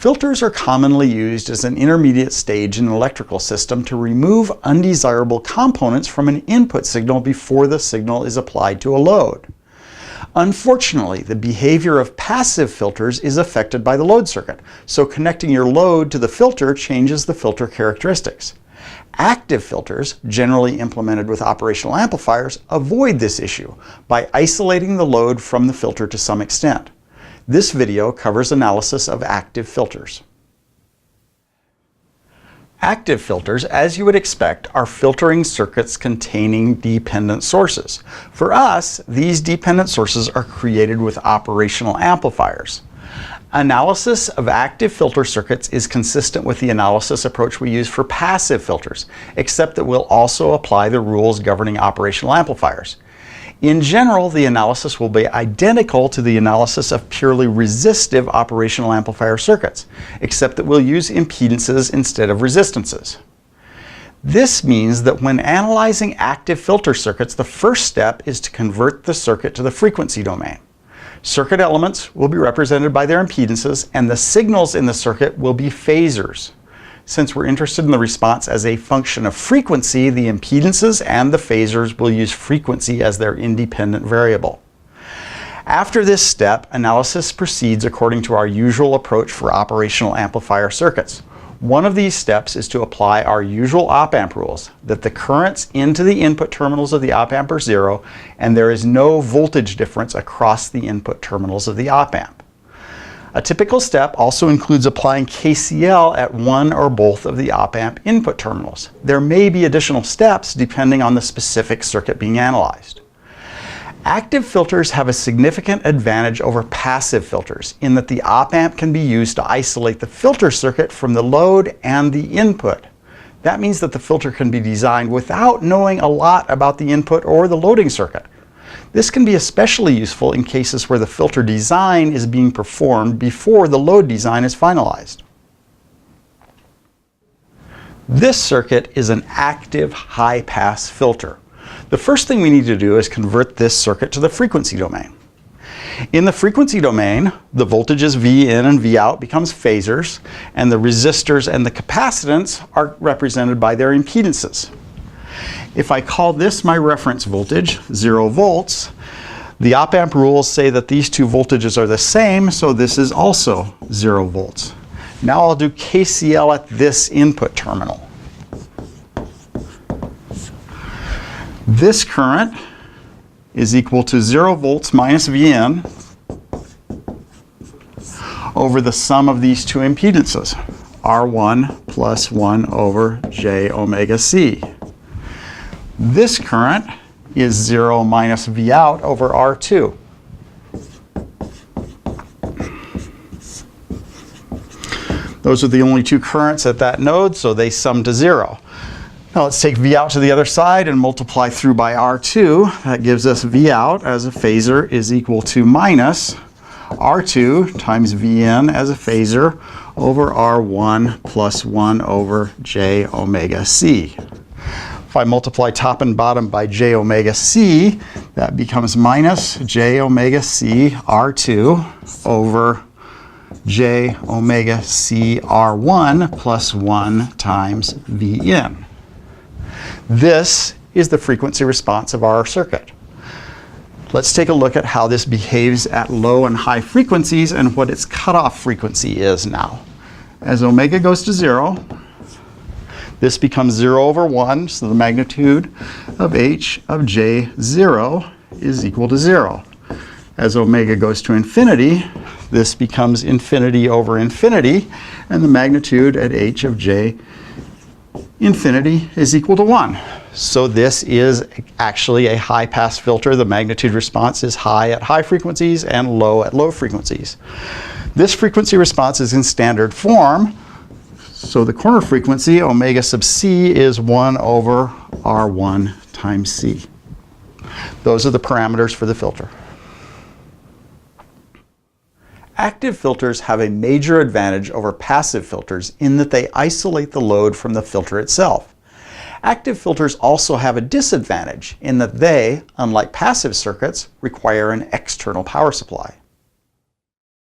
Filters are commonly used as an intermediate stage in an electrical system to remove undesirable components from an input signal before the signal is applied to a load. Unfortunately, the behavior of passive filters is affected by the load circuit, so connecting your load to the filter changes the filter characteristics. Active filters, generally implemented with operational amplifiers, avoid this issue by isolating the load from the filter to some extent. This video covers analysis of active filters. Active filters, as you would expect, are filtering circuits containing dependent sources. For us, these dependent sources are created with operational amplifiers. Analysis of active filter circuits is consistent with the analysis approach we use for passive filters, except that we'll also apply the rules governing operational amplifiers. In general, the analysis will be identical to the analysis of purely resistive operational amplifier circuits, except that we'll use impedances instead of resistances. This means that when analyzing active filter circuits, the first step is to convert the circuit to the frequency domain. Circuit elements will be represented by their impedances, and the signals in the circuit will be phasors. Since we're interested in the response as a function of frequency, the impedances and the phasors will use frequency as their independent variable. After this step, analysis proceeds according to our usual approach for operational amplifier circuits. One of these steps is to apply our usual op-amp rules, that the currents into the input terminals of the op-amp are zero, and there is no voltage difference across the input terminals of the op-amp. A typical step also includes applying KCL at one or both of the op-amp input terminals. There may be additional steps depending on the specific circuit being analyzed. Active filters have a significant advantage over passive filters in that the op-amp can be used to isolate the filter circuit from the load and the input. That means that the filter can be designed without knowing a lot about the input or the loading circuit. This can be especially useful in cases where the filter design is being performed before the load design is finalized. This circuit is an active high-pass filter. The first thing we need to do is convert this circuit to the frequency domain. In the frequency domain, the voltages V in and V out becomes phasors, and the resistors and the capacitance are represented by their impedances. If I call this my reference voltage, 0 volts, the op-amp rules say that these two voltages are the same, so this is also 0 volts. Now I'll do KCL at this input terminal. This current is equal to 0 volts minus Vn over the sum of these two impedances, R1 plus 1 over j omega c. This current is 0 minus V out over R2. Those are the only two currents at that node, so they sum to 0. Now let's take V out to the other side and multiply through by R2. That gives us V out as a phasor is equal to minus R2 times Vn as a phasor over R1 plus 1 over j omega c. If I multiply top and bottom by j omega c, that becomes minus j omega c R2 over j omega c R1 plus 1 times Vn. This is the frequency response of our circuit. Let's take a look at how this behaves at low and high frequencies and what its cutoff frequency is now. As omega goes to 0, this becomes 0 over 1, so the magnitude of h of j0 is equal to 0. As omega goes to infinity, this becomes infinity over infinity, and the magnitude at h of j infinity is equal to 1. So this is actually a high-pass filter. The magnitude response is high at high frequencies and low at low frequencies. This frequency response is in standard form. So the corner frequency, omega sub c, is 1 over R1 times c. Those are the parameters for the filter. Active filters have a major advantage over passive filters in that they isolate the load from the filter itself. Active filters also have a disadvantage in that they, unlike passive circuits, require an external power supply.